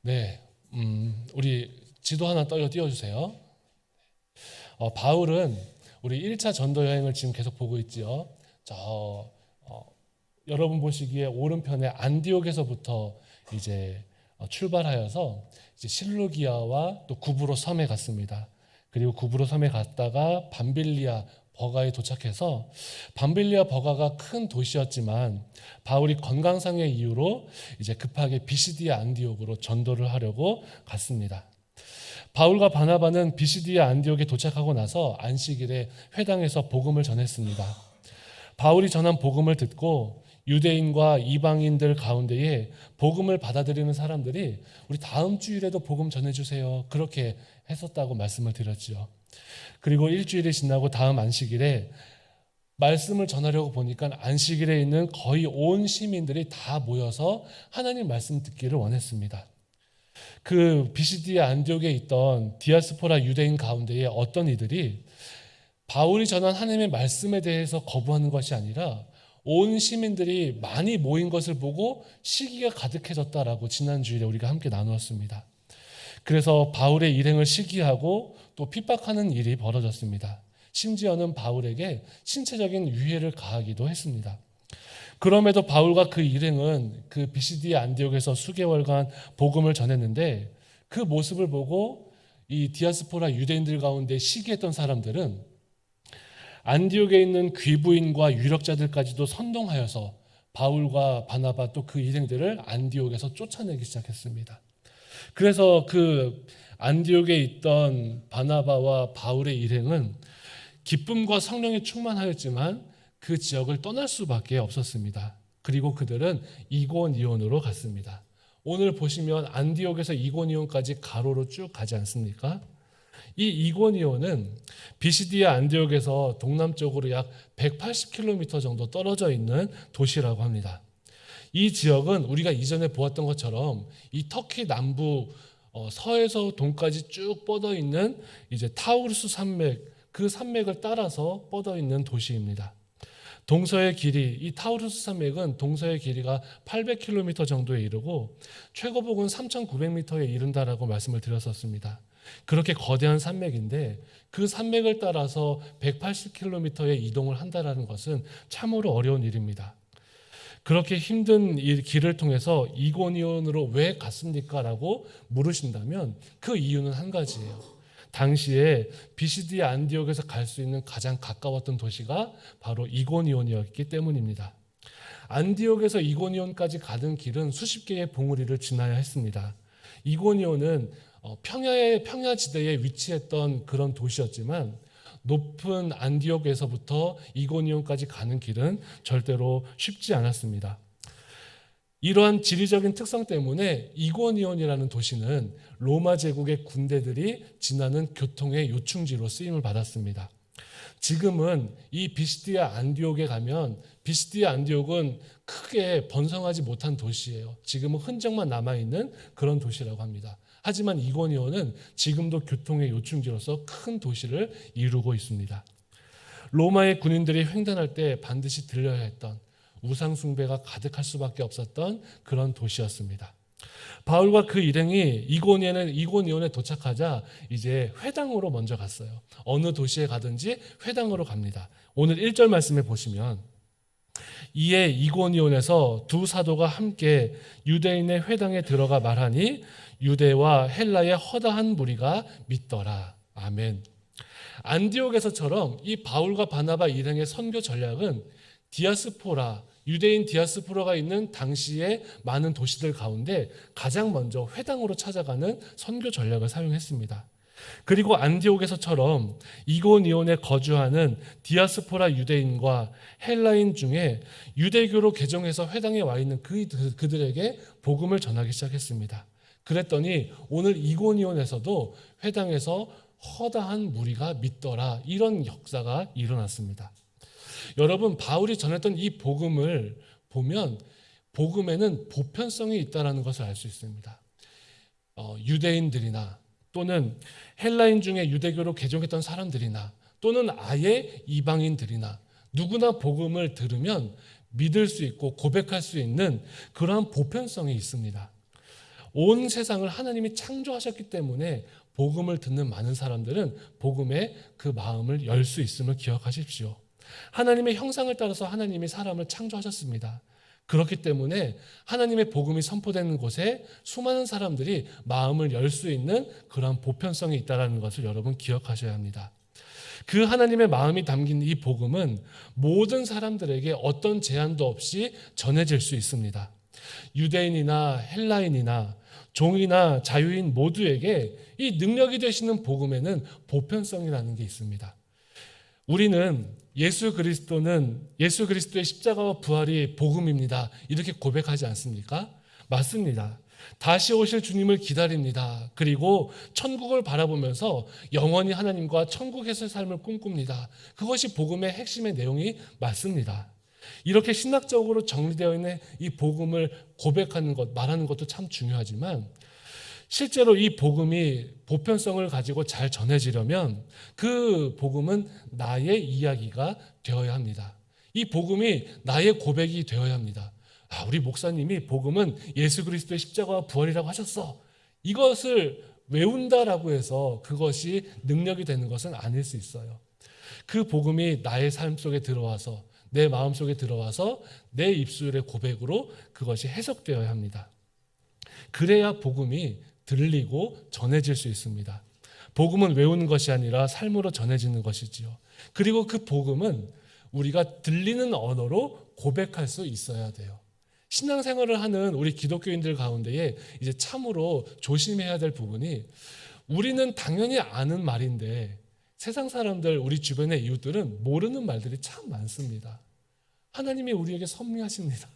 네, 우리 지도 하나 띄워주세요. 바울은 우리 1차 전도 여행을 지금 계속 보고 있지요. 여러분 보시기에 오른편에 안디옥에서부터 이제 출발하여서 이제 실루기아와 또 구브로 섬에 갔습니다. 그리고 구브로 섬에 갔다가 밤빌리아 버가에 도착해서 밤빌리아 버가가 큰 도시였지만 바울이 건강상의 이유로 이제 급하게 비시디아 안디옥으로 전도를 하려고 갔습니다. 바울과 바나바는 비시디아 안디옥에 도착하고 나서 안식일에 회당에서 복음을 전했습니다. 바울이 전한 복음을 듣고 유대인과 이방인들 가운데에 복음을 받아들이는 사람들이 우리 다음 주일에도 복음 전해주세요. 그렇게 했었다고 말씀을 드렸죠. 그리고 일주일이 지나고 다음 안식일에 말씀을 전하려고 보니까 안식일에 있는 거의 온 시민들이 다 모여서 하나님 말씀 듣기를 원했습니다. 그 비시디아 안디옥에 있던 디아스포라 유대인 가운데에 어떤 이들이 바울이 전한 하나님의 말씀에 대해서 거부하는 것이 아니라 온 시민들이 많이 모인 것을 보고 시기가 가득해졌다라고 지난 주일에 우리가 함께 나누었습니다. 그래서 바울의 일행을 시기하고 또 핍박하는 일이 벌어졌습니다. 심지어는 바울에게 신체적인 위해를 가하기도 했습니다. 그럼에도 바울과 그 일행은 그 비시디아 안디옥에서 수개월간 복음을 전했는데 그 모습을 보고 이 디아스포라 유대인들 가운데 시기했던 사람들은 안디옥에 있는 귀부인과 유력자들까지도 선동하여서 바울과 바나바 또 그 일행들을 안디옥에서 쫓아내기 시작했습니다. 그래서 그 안디옥에 있던 바나바와 바울의 일행은 기쁨과 성령에 충만하였지만 그 지역을 떠날 수밖에 없었습니다. 그리고 그들은 이고니온으로 갔습니다. 오늘 보시면 안디옥에서 이고니온까지 가로로 쭉 가지 않습니까? 이 이고니온은 비시디아 안디옥에서 동남쪽으로 약 180km 정도 떨어져 있는 도시라고 합니다. 이 지역은 우리가 이전에 보았던 것처럼 이 터키 남부 서에서 동까지 쭉 뻗어 있는 이제 타우루스 산맥, 그 산맥을 따라서 뻗어 있는 도시입니다. 동서의 길이, 이 타우루스 산맥은 동서의 길이가 800km 정도에 이르고 최고봉은 3,900m에 이른다라고 말씀을 드렸었습니다. 그렇게 거대한 산맥인데 그 산맥을 따라서 180km의 이동을 한다는 것은 참으로 어려운 일입니다. 그렇게 힘든 이 길을 통해서 이고니온으로 왜 갔습니까? 라고 물으신다면 그 이유는 한 가지예요. 당시에 비시디아 안디옥에서 갈 수 있는 가장 가까웠던 도시가 바로 이고니온이었기 때문입니다. 안디옥에서 이고니온까지 가는 길은 수십 개의 봉우리를 지나야 했습니다. 이고니온은 평야지대에 위치했던 그런 도시였지만 높은 안디옥에서부터 이고니온까지 가는 길은 절대로 쉽지 않았습니다. 이러한 지리적인 특성 때문에 이고니온이라는 도시는 로마 제국의 군대들이 지나는 교통의 요충지로 쓰임을 받았습니다. 지금은 이 비시디아 안디옥에 가면 비시디아 안디옥은 크게 번성하지 못한 도시예요. 지금은 흔적만 남아있는 그런 도시라고 합니다. 하지만 이고니온은 지금도 교통의 요충지로서 큰 도시를 이루고 있습니다. 로마의 군인들이 횡단할 때 반드시 들려야 했던 우상 숭배가 가득할 수밖에 없었던 그런 도시였습니다. 바울과 그 일행이 이고니온에 도착하자 이제 회당으로 먼저 갔어요. 어느 도시에 가든지 회당으로 갑니다. 오늘 1절 말씀에 보시면 이에 이고니온에서 두 사도가 함께 유대인의 회당에 들어가 말하니 유대와 헬라의 허다한 무리가 믿더라. 아멘. 안디옥에서처럼 이 바울과 바나바 일행의 선교 전략은 유대인 디아스포라가 있는 당시의 많은 도시들 가운데 가장 먼저 회당으로 찾아가는 선교 전략을 사용했습니다. 그리고 안디옥에서처럼 이고니온에 거주하는 디아스포라 유대인과 헬라인 중에 유대교로 개종해서 회당에 와 있는 그들에게 복음을 전하기 시작했습니다. 그랬더니 오늘 이고니온에서도 회당에서 허다한 무리가 믿더라, 이런 역사가 일어났습니다. 여러분, 바울이 전했던 이 복음을 보면 복음에는 보편성이 있다는 것을 알 수 있습니다. 유대인들이나 또는 헬라인 중에 유대교로 개종했던 사람들이나 또는 아예 이방인들이나 누구나 복음을 들으면 믿을 수 있고 고백할 수 있는 그러한 보편성이 있습니다. 온 세상을 하나님이 창조하셨기 때문에 복음을 듣는 많은 사람들은 복음에 그 마음을 열 수 있음을 기억하십시오. 하나님의 형상을 따라서 하나님이 사람을 창조하셨습니다. 그렇기 때문에 하나님의 복음이 선포되는 곳에 수많은 사람들이 마음을 열 수 있는 그러한 보편성이 있다는 것을 여러분 기억하셔야 합니다. 그 하나님의 마음이 담긴 이 복음은 모든 사람들에게 어떤 제한도 없이 전해질 수 있습니다. 유대인이나 헬라인이나 종이나 자유인 모두에게 이 능력이 되시는 복음에는 보편성이라는 게 있습니다. 우리는 예수 그리스도의 십자가와 부활이 복음입니다. 이렇게 고백하지 않습니까? 맞습니다. 다시 오실 주님을 기다립니다. 그리고 천국을 바라보면서 영원히 하나님과 천국에서의 삶을 꿈꿉니다. 그것이 복음의 핵심의 내용이 맞습니다. 이렇게 신학적으로 정리되어 있는 이 복음을 고백하는 것, 말하는 것도 참 중요하지만 실제로 이 복음이 보편성을 가지고 잘 전해지려면 그 복음은 나의 이야기가 되어야 합니다. 이 복음이 나의 고백이 되어야 합니다. 우리 목사님이 복음은 예수 그리스도의 십자가와 부활이라고 하셨어. 이것을 외운다라고 해서 그것이 능력이 되는 것은 아닐 수 있어요. 그 복음이 나의 삶 속에 들어와서 내 마음 속에 들어와서 내 입술의 고백으로 그것이 해석되어야 합니다. 그래야 복음이 들리고 전해질 수 있습니다. 복음은 외우는 것이 아니라 삶으로 전해지는 것이지요. 그리고 그 복음은 우리가 들리는 언어로 고백할 수 있어야 돼요. 신앙생활을 하는 우리 기독교인들 가운데에 이제 참으로 조심해야 될 부분이 우리는 당연히 아는 말인데 세상 사람들, 우리 주변의 이웃들은 모르는 말들이 참 많습니다. 하나님이 우리에게 섭리하십니다.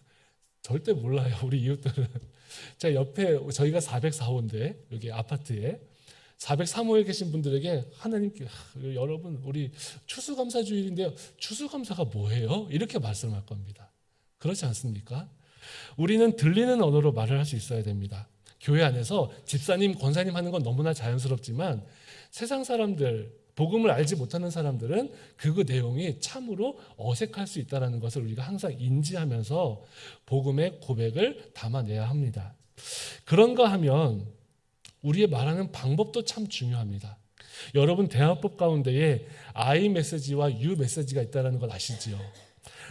절대 몰라요, 우리 이웃들은. 자, 옆에 저희가 404호인데 여기 아파트에 403호에 계신 분들에게 하나님께 여러분 우리 추수감사주일인데요. 추수감사가 뭐예요? 이렇게 말씀할 겁니다. 그렇지 않습니까? 우리는 들리는 언어로 말을 할 수 있어야 됩니다. 교회 안에서 집사님, 권사님 하는 건 너무나 자연스럽지만 세상 사람들, 복음을 알지 못하는 사람들은 그 내용이 참으로 어색할 수 있다는 것을 우리가 항상 인지하면서 복음의 고백을 담아내야 합니다. 그런가 하면 우리의 말하는 방법도 참 중요합니다. 여러분 대화법 가운데에 I 메시지와 U 메시지가 있다는 걸 아시지요?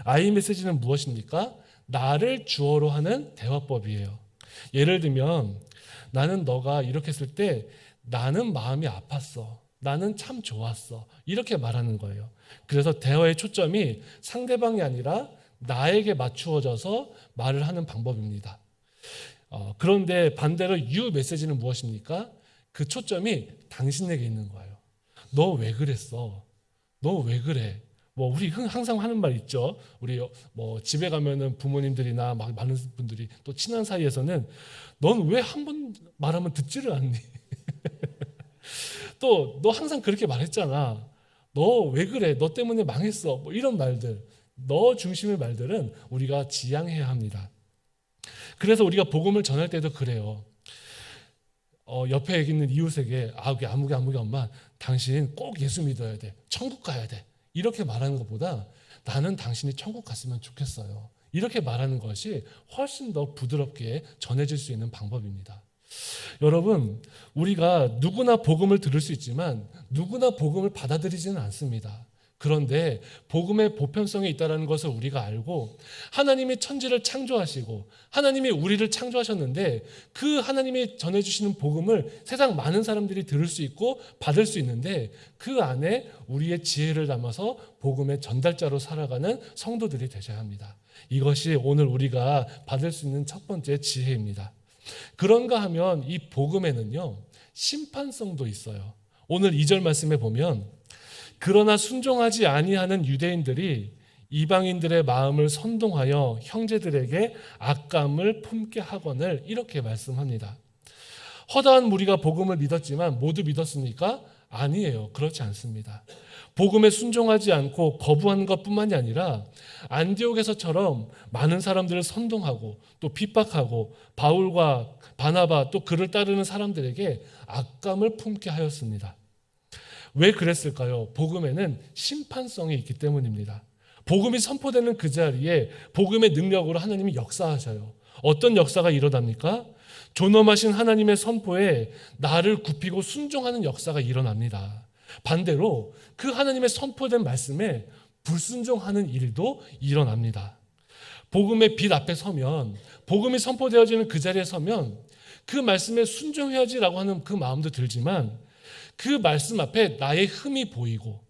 I 메시지는 무엇입니까? 나를 주어로 하는 대화법이에요. 예를 들면 나는 너가 이렇게 했을 때 나는 마음이 아팠어. 나는 참 좋았어. 이렇게 말하는 거예요. 그래서 대화의 초점이 상대방이 아니라 나에게 맞추어져서 말을 하는 방법입니다. 그런데 반대로 U 메시지는 무엇입니까? 그 초점이 당신에게 있는 거예요. 너 왜 그랬어? 너 왜 그래? 우리 항상 하는 말 있죠. 우리 집에 가면은 부모님들이나 막 많은 분들이 또 친한 사이에서는 넌 왜 한 번 말하면 듣지를 않니? 또 너 항상 그렇게 말했잖아. 너 왜 그래? 너 때문에 망했어. 이런 말들, 너 중심의 말들은 우리가 지양해야 합니다. 그래서 우리가 복음을 전할 때도 그래요. 옆에 있는 이웃에게 아무개 엄마, 당신 꼭 예수 믿어야 돼. 천국 가야 돼. 이렇게 말하는 것보다 나는 당신이 천국 갔으면 좋겠어요. 이렇게 말하는 것이 훨씬 더 부드럽게 전해질 수 있는 방법입니다. 여러분, 우리가 누구나 복음을 들을 수 있지만 누구나 복음을 받아들이지는 않습니다. 그런데 복음의 보편성이 있다는 것을 우리가 알고 하나님이 천지를 창조하시고 하나님이 우리를 창조하셨는데 그 하나님이 전해주시는 복음을 세상 많은 사람들이 들을 수 있고 받을 수 있는데 그 안에 우리의 지혜를 담아서 복음의 전달자로 살아가는 성도들이 되셔야 합니다. 이것이 오늘 우리가 받을 수 있는 첫 번째 지혜입니다. 그런가 하면 이 복음에는요 심판성도 있어요. 오늘 2절 말씀에 보면 그러나 순종하지 아니하는 유대인들이 이방인들의 마음을 선동하여 형제들에게 악감을 품게 하거늘 이렇게 말씀합니다. 허다한 무리가 복음을 믿었지만 모두 믿었습니까? 아니에요. 그렇지 않습니다. 복음에 순종하지 않고 거부하는 것뿐만이 아니라 안디옥에서처럼 많은 사람들을 선동하고 또 핍박하고 바울과 바나바 또 그를 따르는 사람들에게 악감을 품게 하였습니다. 왜 그랬을까요? 복음에는 심판성이 있기 때문입니다. 복음이 선포되는 그 자리에 복음의 능력으로 하나님이 역사하셔요. 어떤 역사가 일어납니까? 존엄하신 하나님의 선포에 나를 굽히고 순종하는 역사가 일어납니다. 반대로 그 하나님의 선포된 말씀에 불순종하는 일도 일어납니다. 복음의 빛 앞에 서면, 복음이 선포되어지는 그 자리에 서면 그 말씀에 순종해야지라고 하는 그 마음도 들지만, 그 말씀 앞에 나의 흠이 보이고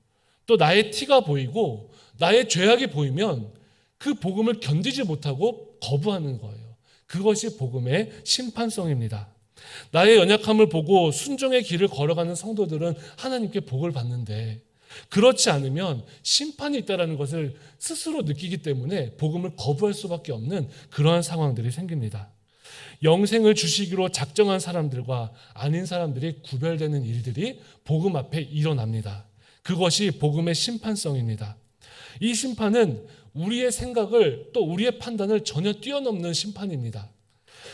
또 나의 티가 보이고 나의 죄악이 보이면 그 복음을 견디지 못하고 거부하는 거예요. 그것이 복음의 심판성입니다. 나의 연약함을 보고 순종의 길을 걸어가는 성도들은 하나님께 복을 받는데, 그렇지 않으면 심판이 있다는 것을 스스로 느끼기 때문에 복음을 거부할 수밖에 없는 그러한 상황들이 생깁니다. 영생을 주시기로 작정한 사람들과 아닌 사람들이 구별되는 일들이 복음 앞에 일어납니다. 그것이 복음의 심판성입니다. 이 심판은 우리의 생각을 또 우리의 판단을 전혀 뛰어넘는 심판입니다.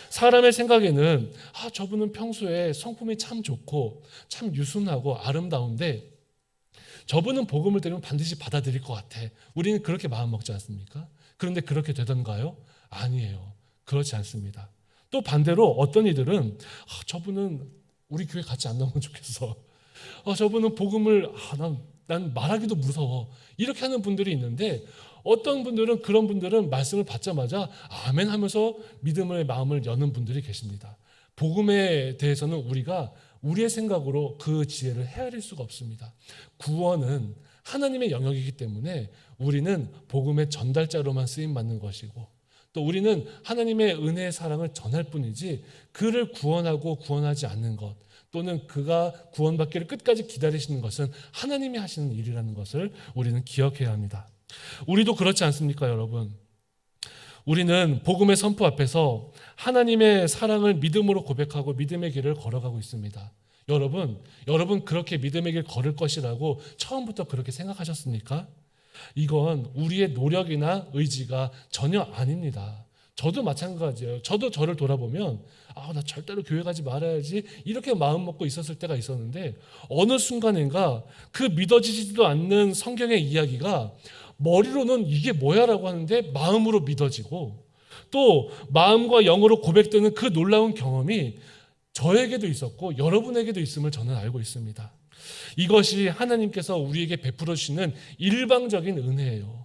사람의 생각에는 저분은 평소에 성품이 참 좋고 참 유순하고 아름다운데 저분은 복음을 들으면 반드시 받아들일 것 같아. 우리는 그렇게 마음먹지 않습니까? 그런데 그렇게 되던가요? 아니에요. 그렇지 않습니다. 또 반대로 어떤 이들은 저분은 우리 교회 같이 안 나오면 좋겠어. 저분은 복음을 난 말하기도 무서워. 이렇게 하는 분들이 있는데, 어떤 분들은, 그런 분들은 말씀을 받자마자 아멘 하면서 믿음의 마음을 여는 분들이 계십니다. 복음에 대해서는 우리가 우리의 생각으로 그 지혜를 헤아릴 수가 없습니다. 구원은 하나님의 영역이기 때문에 우리는 복음의 전달자로만 쓰임받는 것이고, 또 우리는 하나님의 은혜의 사랑을 전할 뿐이지 그를 구원하고 구원하지 않는 것, 또는 그가 구원받기를 끝까지 기다리시는 것은 하나님이 하시는 일이라는 것을 우리는 기억해야 합니다. 우리도 그렇지 않습니까, 여러분? 우리는 복음의 선포 앞에서 하나님의 사랑을 믿음으로 고백하고 믿음의 길을 걸어가고 있습니다. 여러분 그렇게 믿음의 길 걸을 것이라고 처음부터 그렇게 생각하셨습니까? 이건 우리의 노력이나 의지가 전혀 아닙니다. 저도 마찬가지예요. 저도 저를 돌아보면 나 절대로 교회 가지 말아야지 이렇게 마음 먹고 있었을 때가 있었는데, 어느 순간인가 그 믿어지지도 않는 성경의 이야기가 머리로는 이게 뭐야라고 하는데 마음으로 믿어지고, 또 마음과 영으로 고백되는 그 놀라운 경험이 저에게도 있었고 여러분에게도 있음을 저는 알고 있습니다. 이것이 하나님께서 우리에게 베풀어 주시는 일방적인 은혜예요.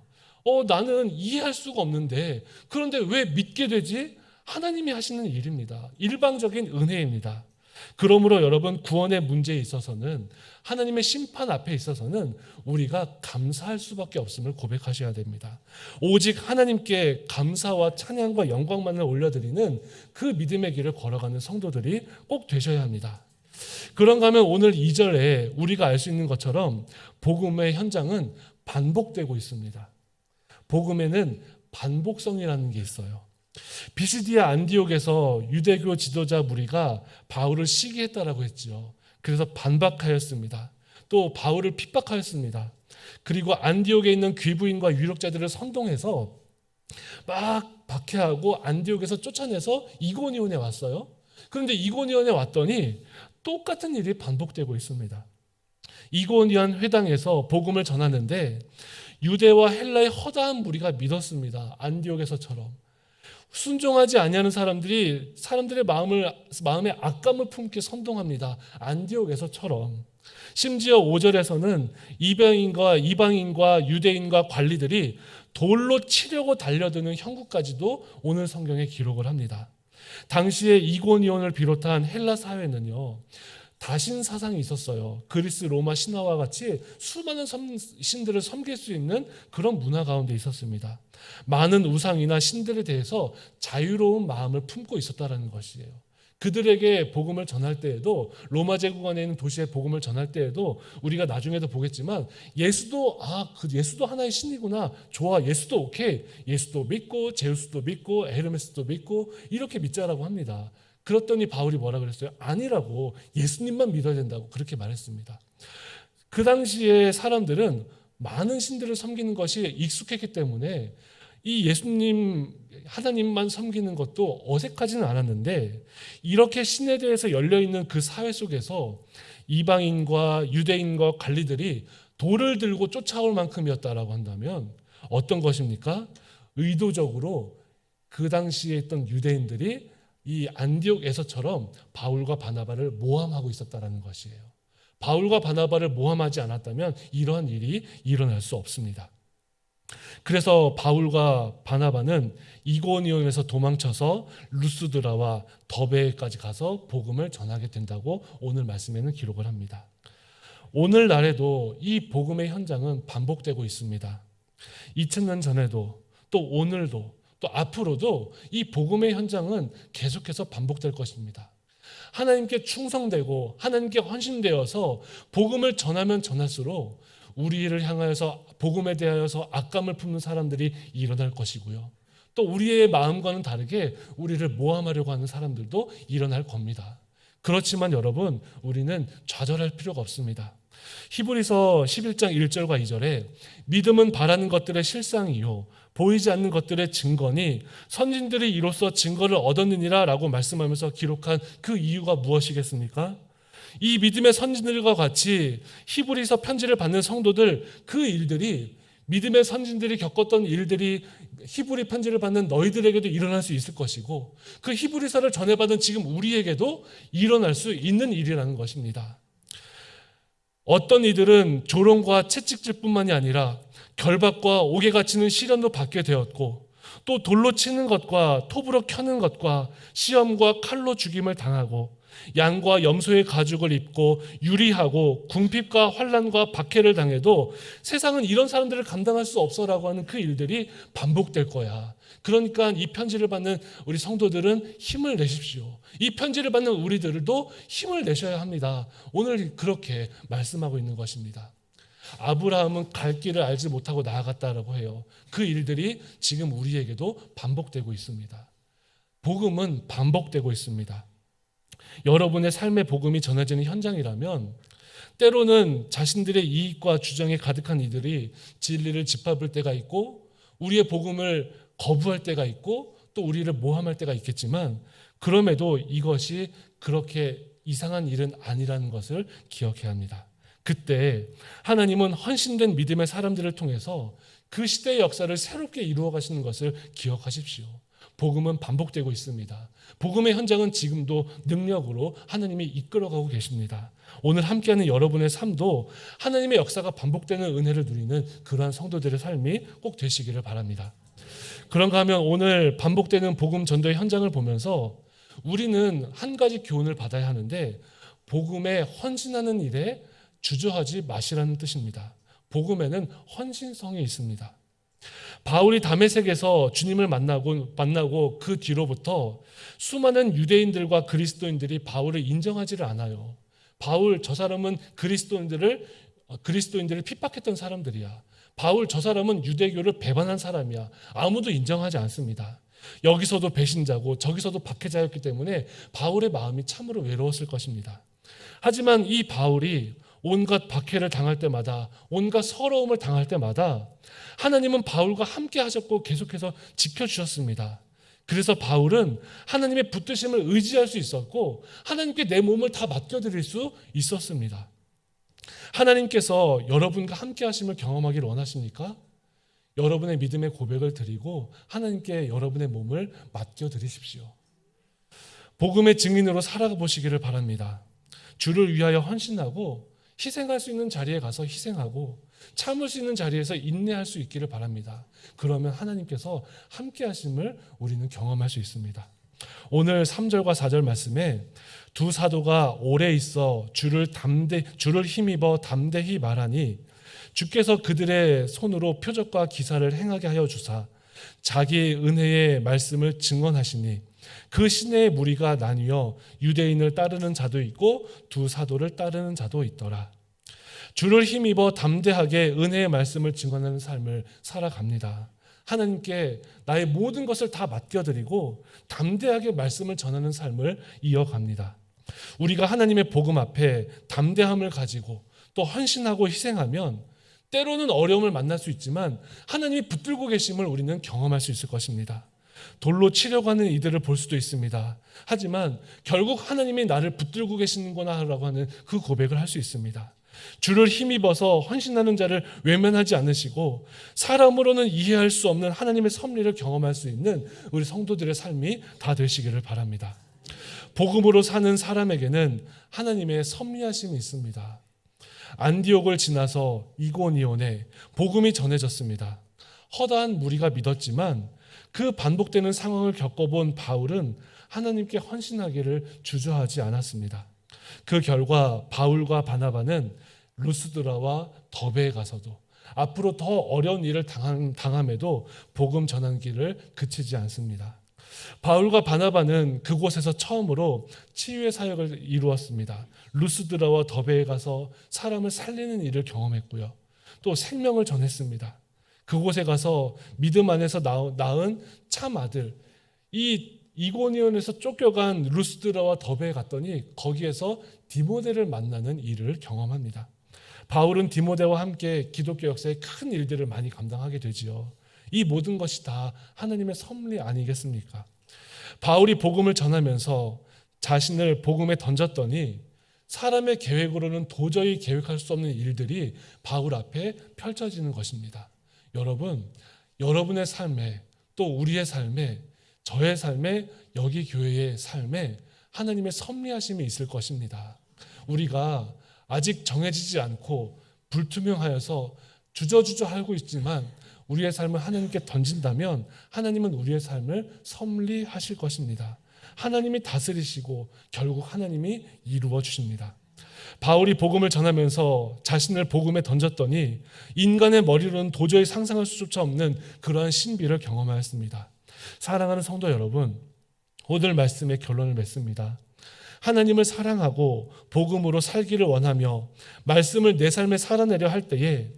나는 이해할 수가 없는데 그런데 왜 믿게 되지? 하나님이 하시는 일입니다. 일방적인 은혜입니다. 그러므로 여러분, 구원의 문제에 있어서는, 하나님의 심판 앞에 있어서는 우리가 감사할 수밖에 없음을 고백하셔야 됩니다. 오직 하나님께 감사와 찬양과 영광만을 올려드리는 그 믿음의 길을 걸어가는 성도들이 꼭 되셔야 합니다. 그런가 하면 오늘 2절에 우리가 알 수 있는 것처럼 복음의 현장은 반복되고 있습니다. 복음에는 반복성이라는 게 있어요. 비시디아 안디옥에서 유대교 지도자 무리가 바울을 시기했다라고 했죠. 그래서 반박하였습니다. 또 바울을 핍박하였습니다. 그리고 안디옥에 있는 귀부인과 유력자들을 선동해서 막 박해하고 안디옥에서 쫓아내서 이고니온에 왔어요. 그런데 이고니온에 왔더니 똑같은 일이 반복되고 있습니다. 이고니온 회당에서 복음을 전하는데 유대와 헬라의 허다한 무리가 믿었습니다. 안디옥에서처럼. 순종하지 아니하는 사람들의 마음에 악감을 품게 선동합니다. 안디옥에서처럼. 심지어 5절에서는 이방인과 유대인과 관리들이 돌로 치려고 달려드는 형국까지도 오늘 성경에 기록을 합니다. 당시에 이고니온을 비롯한 헬라 사회는요, 다신 사상이 있었어요. 그리스 로마 신화와 같이 수많은 신들을 섬길 수 있는 그런 문화 가운데 있었습니다. 많은 우상이나 신들에 대해서 자유로운 마음을 품고 있었다는 것이에요. 그들에게 복음을 전할 때에도, 로마 제국 안에 있는 도시에 복음을 전할 때에도 우리가 나중에도 보겠지만 예수도 하나의 신이구나, 좋아, 예수도 오케이, 예수도 믿고 제우스도 믿고 에르메스도 믿고 이렇게 믿자라고 합니다. 그랬더니 바울이 뭐라 그랬어요? 아니라고, 예수님만 믿어야 된다고 그렇게 말했습니다. 그 당시에 사람들은 많은 신들을 섬기는 것이 익숙했기 때문에 이 예수님 하나님만 섬기는 것도 어색하지는 않았는데, 이렇게 신에 대해서 열려있는 그 사회 속에서 이방인과 유대인과 관리들이 돌을 들고 쫓아올 만큼이었다라고 한다면 어떤 것입니까? 의도적으로 그 당시에 있던 유대인들이 이 안디옥에서처럼 바울과 바나바를 모함하고 있었다라는 것이에요. 바울과 바나바를 모함하지 않았다면 이러한 일이 일어날 수 없습니다. 그래서 바울과 바나바는 이고니온에서 도망쳐서 루스드라와 더베까지 가서 복음을 전하게 된다고 오늘 말씀에는 기록을 합니다. 오늘날에도 이 복음의 현장은 반복되고 있습니다. 2000년 전에도 또 오늘도 또 앞으로도 이 복음의 현장은 계속해서 반복될 것입니다. 하나님께 충성되고 하나님께 헌신되어서 복음을 전하면 전할수록 우리를 향하여서 복음에 대하여서 악감을 품는 사람들이 일어날 것이고요. 또 우리의 마음과는 다르게 우리를 모함하려고 하는 사람들도 일어날 겁니다. 그렇지만 여러분, 우리는 좌절할 필요가 없습니다. 히브리서 11장 1절과 2절에 믿음은 바라는 것들의 실상이요 보이지 않는 것들의 증거니 선진들이 이로써 증거를 얻었느니라 라고 말씀하면서 기록한 그 이유가 무엇이겠습니까? 이 믿음의 선진들과 같이 히브리서 편지를 받는 성도들, 그 일들이 믿음의 선진들이 겪었던 일들이 히브리 편지를 받는 너희들에게도 일어날 수 있을 것이고, 그 히브리서를 전해받은 지금 우리에게도 일어날 수 있는 일이라는 것입니다. 어떤 이들은 조롱과 채찍질뿐만이 아니라 결박과 옥에 갇히는 시련도 받게 되었고, 또 돌로 치는 것과 톱으로 켜는 것과 시험과 칼로 죽임을 당하고, 양과 염소의 가죽을 입고 유리하고 궁핍과 환난과 박해를 당해도 세상은 이런 사람들을 감당할 수 없어라고 하는 그 일들이 반복될 거야. 그러니까 이 편지를 받는 우리 성도들은 힘을 내십시오. 이 편지를 받는 우리들도 힘을 내셔야 합니다. 오늘 그렇게 말씀하고 있는 것입니다. 아브라함은 갈 길을 알지 못하고 나아갔다라고 해요. 그 일들이 지금 우리에게도 반복되고 있습니다. 복음은 반복되고 있습니다. 여러분의 삶의 복음이 전해지는 현장이라면 때로는 자신들의 이익과 주장에 가득한 이들이 진리를 짓밟을 때가 있고, 우리의 복음을 거부할 때가 있고, 또 우리를 모함할 때가 있겠지만, 그럼에도 이것이 그렇게 이상한 일은 아니라는 것을 기억해야 합니다. 그때 하나님은 헌신된 믿음의 사람들을 통해서 그 시대의 역사를 새롭게 이루어 가시는 것을 기억하십시오. 복음은 반복되고 있습니다. 복음의 현장은 지금도 능력으로 하나님이 이끌어가고 계십니다. 오늘 함께하는 여러분의 삶도 하나님의 역사가 반복되는 은혜를 누리는 그러한 성도들의 삶이 꼭 되시기를 바랍니다. 그런가 하면 오늘 반복되는 복음 전도의 현장을 보면서 우리는 한 가지 교훈을 받아야 하는데, 복음에 헌신하는 일에 주저하지 마시라는 뜻입니다. 복음에는 헌신성이 있습니다. 바울이 다메섹에서 주님을 만나고 그 뒤로부터 수많은 유대인들과 그리스도인들이 바울을 인정하지를 않아요. 바울 저 사람은 그리스도인들을 핍박했던 사람들이야. 바울 저 사람은 유대교를 배반한 사람이야. 아무도 인정하지 않습니다. 여기서도 배신자고 저기서도 박해자였기 때문에 바울의 마음이 참으로 외로웠을 것입니다. 하지만 이 바울이 온갖 박해를 당할 때마다, 온갖 서러움을 당할 때마다 하나님은 바울과 함께 하셨고 계속해서 지켜주셨습니다. 그래서 바울은 하나님의 붙드심을 의지할 수 있었고, 하나님께 내 몸을 다 맡겨드릴 수 있었습니다. 하나님께서 여러분과 함께 하심을 경험하기를 원하십니까? 여러분의 믿음의 고백을 드리고 하나님께 여러분의 몸을 맡겨드리십시오. 복음의 증인으로 살아보시기를 바랍니다. 주를 위하여 헌신하고 희생할 수 있는 자리에 가서 희생하고 참을 수 있는 자리에서 인내할 수 있기를 바랍니다. 그러면 하나님께서 함께 하심을 우리는 경험할 수 있습니다. 오늘 3절과 4절 말씀에 두 사도가 오래 있어 주를 힘입어 담대히 말하니 주께서 그들의 손으로 표적과 기사를 행하게 하여 주사 자기의 은혜의 말씀을 증언하시니 그 시내의 무리가 나뉘어 유대인을 따르는 자도 있고 두 사도를 따르는 자도 있더라. 주를 힘입어 담대하게 은혜의 말씀을 증언하는 삶을 살아갑니다. 하나님께 나의 모든 것을 다 맡겨드리고 담대하게 말씀을 전하는 삶을 이어갑니다. 우리가 하나님의 복음 앞에 담대함을 가지고 또 헌신하고 희생하면 때로는 어려움을 만날 수 있지만 하나님이 붙들고 계심을 우리는 경험할 수 있을 것입니다. 돌로 치려고 하는 이들을 볼 수도 있습니다. 하지만 결국 하나님이 나를 붙들고 계시는구나 라고 하는 그 고백을 할 수 있습니다. 주를 힘입어서 헌신하는 자를 외면하지 않으시고 사람으로는 이해할 수 없는 하나님의 섭리를 경험할 수 있는 우리 성도들의 삶이 다 되시기를 바랍니다. 복음으로 사는 사람에게는 하나님의 섭리하심이 있습니다. 안디옥을 지나서 이고니온에 복음이 전해졌습니다. 허다한 무리가 믿었지만 그 반복되는 상황을 겪어본 바울은 하나님께 헌신하기를 주저하지 않았습니다. 그 결과 바울과 바나바는 루스드라와 더베에 가서도 앞으로 더 어려운 일을 당함에도 복음 전하는 길을 그치지 않습니다. 바울과 바나바는 그곳에서 처음으로 치유의 사역을 이루었습니다. 루스드라와 더베에 가서 사람을 살리는 일을 경험했고요. 또 생명을 전했습니다. 그곳에 가서 믿음 안에서 낳은 참 아들, 이 이고니온에서 쫓겨간 루스드라와 더베에 갔더니 거기에서 디모데를 만나는 일을 경험합니다. 바울은 디모데와 함께 기독교 역사에 큰 일들을 많이 감당하게 되지요. 이 모든 것이 다 하나님의 섭리 아니겠습니까? 바울이 복음을 전하면서 자신을 복음에 던졌더니 사람의 계획으로는 도저히 계획할 수 없는 일들이 바울 앞에 펼쳐지는 것입니다. 여러분, 여러분의 삶에 또 우리의 삶에 저의 삶에 여기 교회의 삶에 하나님의 섭리하심이 있을 것입니다. 우리가 아직 정해지지 않고 불투명하여서 주저주저하고 있지만 우리의 삶을 하나님께 던진다면 하나님은 우리의 삶을 섭리하실 것입니다. 하나님이 다스리시고 결국 하나님이 이루어 주십니다. 바울이 복음을 전하면서 자신을 복음에 던졌더니 인간의 머리로는 도저히 상상할 수조차 없는 그러한 신비를 경험하였습니다. 사랑하는 성도 여러분, 오늘 말씀의 결론을 맺습니다. 하나님을 사랑하고 복음으로 살기를 원하며 말씀을 내 삶에 살아내려 할 때에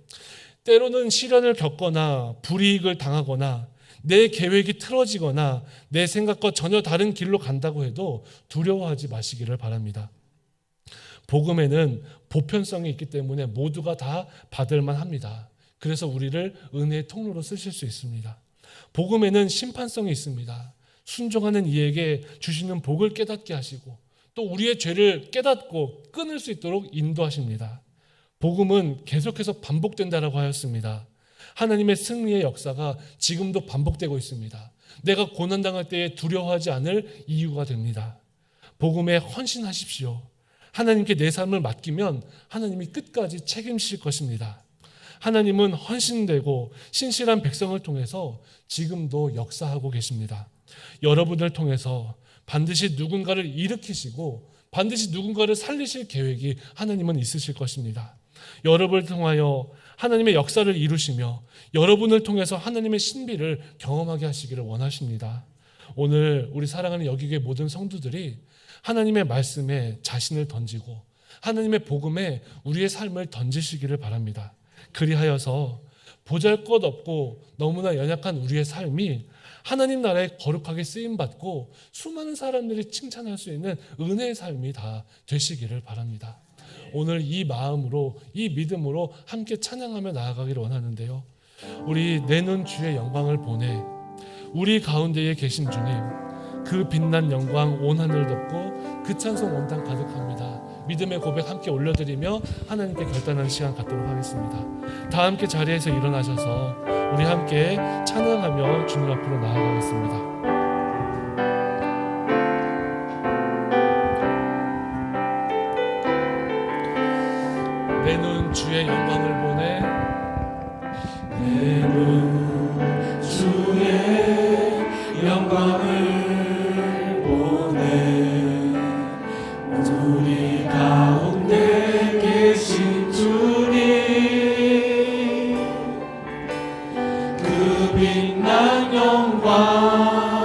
때로는 시련을 겪거나 불이익을 당하거나 내 계획이 틀어지거나 내 생각과 전혀 다른 길로 간다고 해도 두려워하지 마시기를 바랍니다. 복음에는 보편성이 있기 때문에 모두가 다 받을 만합니다. 그래서 우리를 은혜의 통로로 쓰실 수 있습니다. 복음에는 심판성이 있습니다. 순종하는 이에게 주시는 복을 깨닫게 하시고 또 우리의 죄를 깨닫고 끊을 수 있도록 인도하십니다. 복음은 계속해서 반복된다라고 하였습니다. 하나님의 승리의 역사가 지금도 반복되고 있습니다. 내가 고난당할 때에 두려워하지 않을 이유가 됩니다. 복음에 헌신하십시오. 하나님께 내 삶을 맡기면 하나님이 끝까지 책임지실 것입니다. 하나님은 헌신되고 신실한 백성을 통해서 지금도 역사하고 계십니다. 여러분을 통해서 반드시 누군가를 일으키시고 반드시 누군가를 살리실 계획이 하나님은 있으실 것입니다. 여러분을 통하여 하나님의 역사를 이루시며 여러분을 통해서 하나님의 신비를 경험하게 하시기를 원하십니다. 오늘 우리 사랑하는 여기교회 모든 성도들이 하나님의 말씀에 자신을 던지고 하나님의 복음에 우리의 삶을 던지시기를 바랍니다. 그리하여서 보잘것없고 너무나 연약한 우리의 삶이 하나님 나라에 거룩하게 쓰임받고 수많은 사람들이 칭찬할 수 있는 은혜의 삶이 다 되시기를 바랍니다. 오늘 이 마음으로 이 믿음으로 함께 찬양하며 나아가기를 원하는데요. 우리 내 눈 주의 영광을 보내 우리 가운데에 계신 주님 그 빛난 영광 온 하늘 덮고 그 찬송 온 땅 가득합니다. 믿음의 고백 함께 올려드리며 하나님께 결단하는 시간 갖도록 하겠습니다. 다 함께 자리에서 일어나셔서 우리 함께 찬양하며 주님 앞으로 나아가겠습니다. 내 눈 주의 영광을 보내 내 눈 주의 영광을 보내 우리 가운데 계신 주님 그 빛난 영광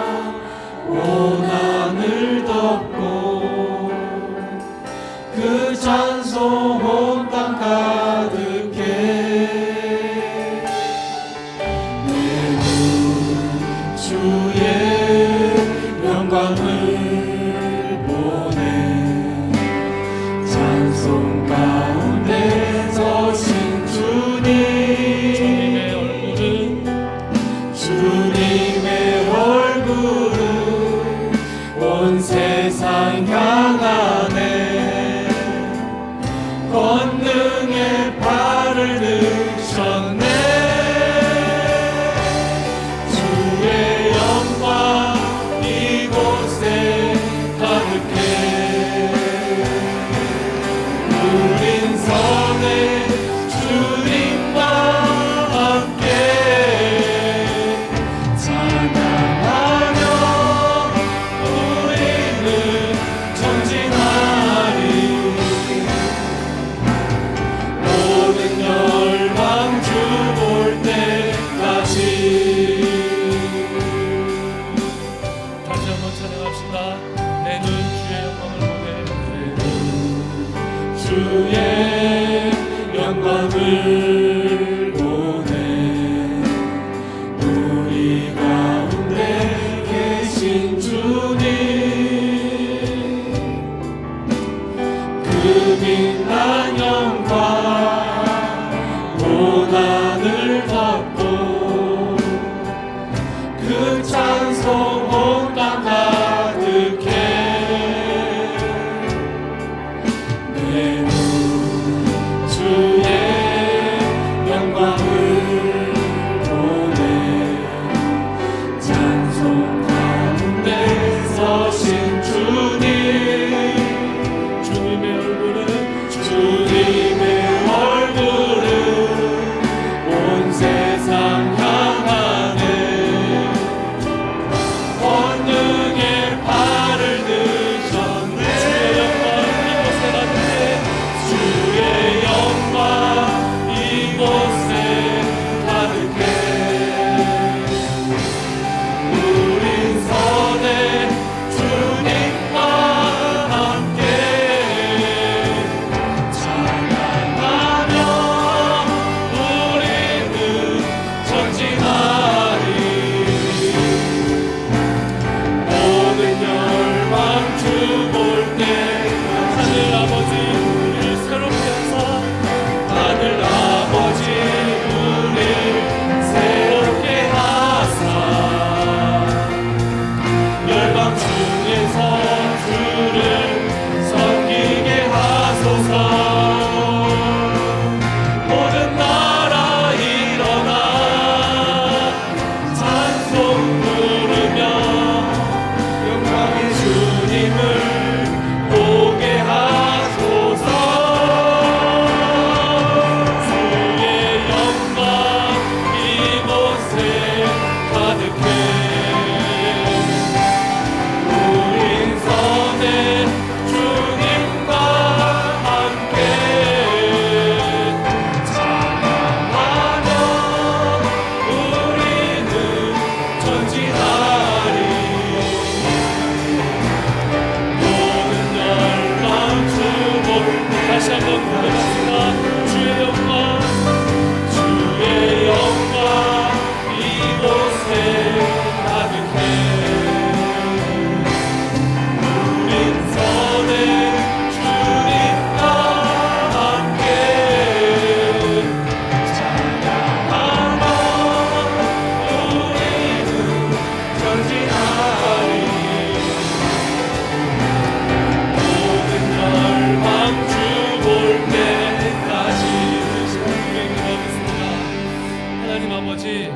하나님 아버지,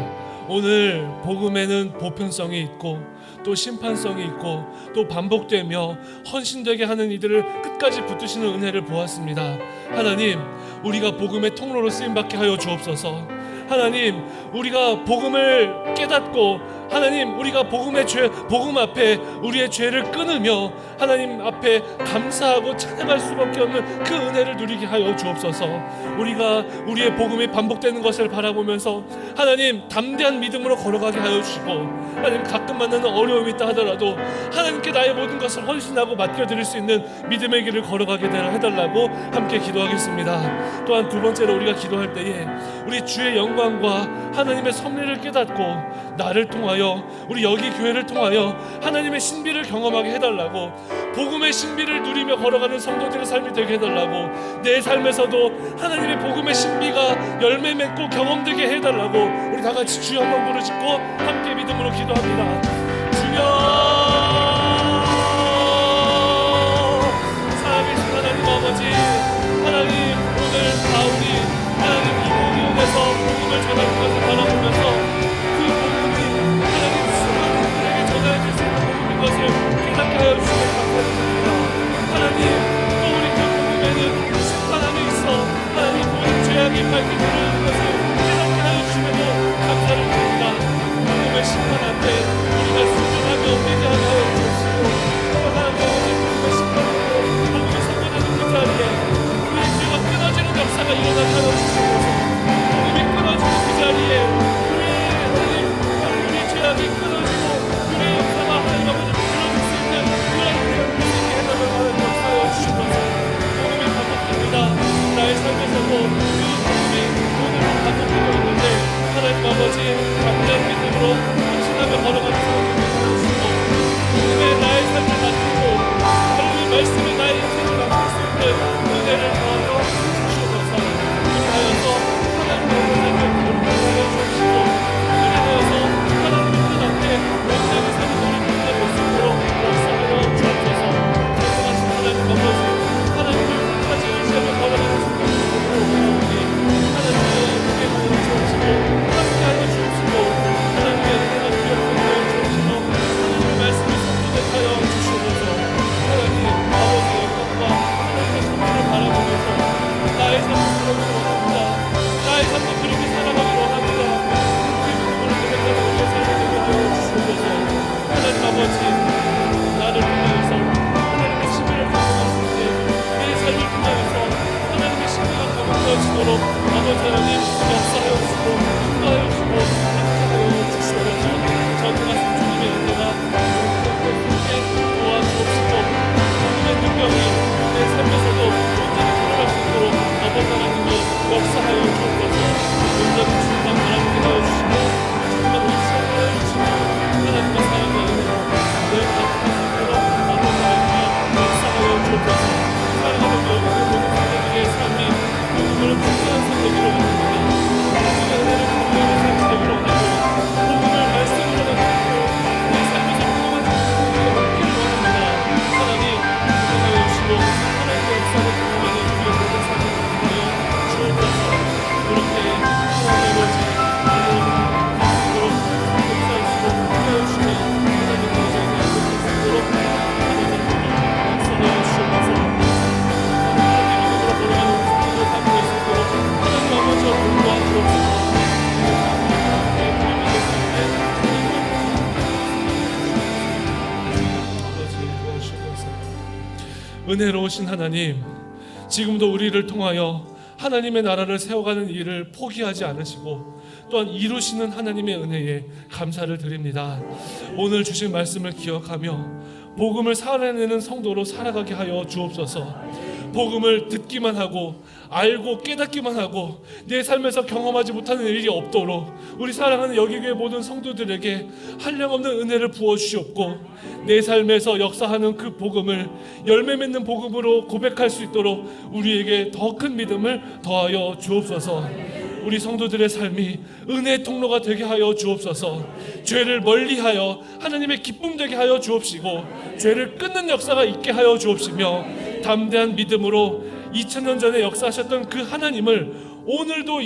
오늘 복음에는 보편성이 있고 또 심판성이 있고 또 반복되며 헌신되게 하는 이들을 끝까지 붙드시는 은혜를 보았습니다. 하나님, 우리가 복음의 통로로 쓰임받게 하여 주옵소서. 하나님, 우리가 복음을 깨닫고 하나님, 우리가 복음 앞에 우리의 죄를 끊으며 하나님 앞에 감사하고 찬양할 수밖에 없는 그 은혜를 누리게 하여 주옵소서. 우리가 우리의 복음이 반복되는 것을 바라보면서 하나님, 담대한 믿음으로 걸어가게 하여 주시고, 하나님, 가끔 만나는 어려움이 있다 하더라도 하나님께 나의 모든 것을 헌신하고 맡겨드릴 수 있는 믿음의 길을 걸어가게 해달라고 함께 기도하겠습니다. 또한 두 번째로, 우리가 기도할 때에 우리 주의 영광과 하나님의 섭리를 깨닫고 나를 통하여, 우리 여기 교회를 통하여 하나님의 신비를 경험하게 해달라고, 복음의 신비를 누리며 걸어가는 성도들의 삶이 되게 해달라고, 내 삶에서도 하나님의 복음의 신비가 열매 맺고 경험되게 해달라고, 우리 다 같이 주여 한번 부르짖고 함께 믿음으로 기도합니다. 주여, 살아계신 하나님 아버지, 하나님, 오늘 다 우리 하나님 이 공연에서 복음을 전하는 것을 바라보면서 그 복음이 하나님 수많은 이들에게 전하여질 수 있는 복음인 것을 깨닫게 하여 주시면 감사드립니다. 하나님, 또 우리 그 복음에는 심판함이 있어 하나님 모든 죄악이 밝게 드러나는 것을 깨닫게 하여 주시면 감사를 드립니다. 복음의 심판 앞에 우리가 순종하며 회개하게 하여 주시고, 또 하나님 아버지, 복음의 심판으로 복음이 선포되는 그 자리에 우리의 죄가 끊어지는 역사가 일어나게 하여 주시옵소서. 복음이 끊어지는 그 자리에 우리의 죄악이 끊어지고 우리의 역사가 하나님 아버지 끊어질 수 있는 그런 삶을 해달라고 하는 역사여 주시옵소서. 복음이 반복됩니다. 나의 삶에서도 그 복음이 오늘도 반복되고 있는데 하나님 아버지, 담대한 믿음으로 헌신하며 걸어가는 사람을 주시고, 복음에 나의 삶을 맡기고 하나님의 말씀에 나의 인생을 맡길 수 있는 은혜를 더하여 주시옵소서. 그리하여서 하나님의 은혜를 거룩하여 주시고, 그리하여서 하나님의 뜻 앞에 온전히 사는 우리 모두가 될 수 있도록 역사하여 주옵소서. 전능하신 하나님 아버지, 하나님을 끝까지 의지하며 걸어가는 성도들을 원하오니 하나님의 은혜 하여 주옵시고 함께하여 주옵시고, 하나님의 은혜가 기억하여 주옵시고 하나님의 말씀을 성도되게 하여 주시옵소서. 하나님 아버지 영광과 하나님의 선물을 바라보면서 나의 삶을 그렇게 원합니다. 나의 삶도 그렇게 살아가기로 합니다. 그 믿음으로 고백하는 우리의 삶이 되게 하여 주시옵소서. 하나님 아버지, 나를 통하여서 하나님의 신비를 경험할 수 있게, 내 삶을 통하여서 하나님의 신비가 경험되어지도록 아버지 하나님 역사하여 주시고 인도하여 주시고 함께하여 주시옵소서. 전능하신 주님의 은혜가 함께 도와주옵시고, 하나님의 능력이 내 삶에서도 온전히 드러날 수 있도록 아버지 하나님이 역사하여 주옵소서. 온전히 주님만 바라보게 하여 주시고, 주님만 의지하게 하여 주시고, 하나님과 사랑의 은혜로 늘 가득할 수 있도록 아버지 하나님이 역사하여 주옵소서. 사랑하는 여러분의 모든 성도들의 삶이 복음으로 풍성한 성도들로 원합니다. 복음의 은혜를 경험하는 삶이 되기로 원하고, 복음을 말씀으로 남기고 내 삶에서 복음을 우리가 맡기를 원합니다. 하나님, 인도하여 주시고 하나님의 역사를 경험하는 우리의 모든 삶을 인도하여 주옵소서. 그렇게 하나님 아버지, 하나님으로 역사하시고 인도하여 주시며 하나님의 인생에 행복할 수 있도록 하나님의 힘을 역사하여 주옵소서. 하나님의 믿음으로 걸어가는 성도들 삶이 될 수 있도록 하나님 아버지와 도와주옵소서. 은혜로우신 하나님, 지금도 우리를 통하여 하나님의 나라를 세워가는 일을 포기하지 않으시고 또한 이루시는 하나님의 은혜에 감사를 드립니다. 오늘 주신 말씀을 기억하며 복음을 살아내는 성도로 살아가게 하여 주옵소서. 복음을 듣기만 하고 알고 깨닫기만 하고 내 삶에서 경험하지 못하는 일이 없도록 우리 사랑하는 여기교회 모든 성도들에게 한량없는 은혜를 부어주시옵고, 내 삶에서 역사하는 그 복음을 열매 맺는 복음으로 고백할 수 있도록 우리에게 더 큰 믿음을 더하여 주옵소서. 우리 성도들의 삶이 은혜의 통로가 되게 하여 주옵소서. 죄를 멀리하여 하나님의 기쁨 되게 하여 주옵시고, 죄를 끊는 역사가 있게 하여 주옵시며, 담대한 믿음으로 2000년 전에 역사하셨던 그 하나님을 오늘도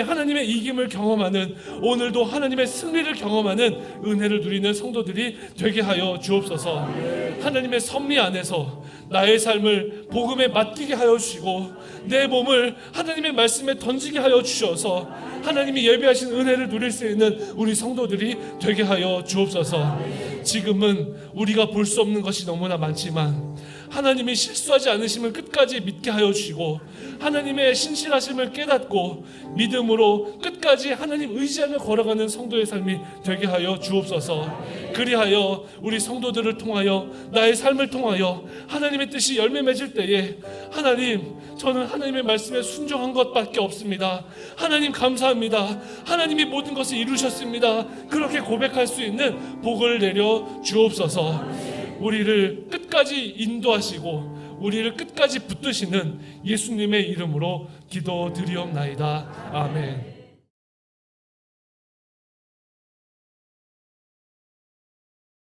하나님의 이김을 경험하는, 오늘도 하나님의 승리를 경험하는 은혜를 누리는 성도들이 되게 하여 주옵소서. 하나님의 섭리 안에서 나의 삶을 복음에 맡기게 하여 주시고 내 몸을 하나님의 말씀에 던지게 하여 주셔서 하나님이 예비하신 은혜를 누릴 수 있는 우리 성도들이 되게 하여 주옵소서. 지금은 우리가 볼 수 없는 것이 너무나 많지만 하나님이 실수하지 않으심을 끝까지 믿게 하여 주시고 하나님의 신실하심을 깨닫고 믿음으로 끝까지 하나님 의지하며 걸어가는 성도의 삶이 되게 하여 주옵소서. 그리하여 우리 성도들을 통하여 나의 삶을 통하여 하나님의 뜻이 열매 맺을 때에 하나님, 저는 하나님의 말씀에 순종한 것밖에 없습니다. 하나님 감사합니다. 하나님이 모든 것을 이루셨습니다. 그렇게 고백할 수 있는 복을 내려 주옵소서. 우리를 끝까지 인도하시고 우리를 끝까지 붙드시는 예수님의 이름으로 기도드리옵나이다. 아멘.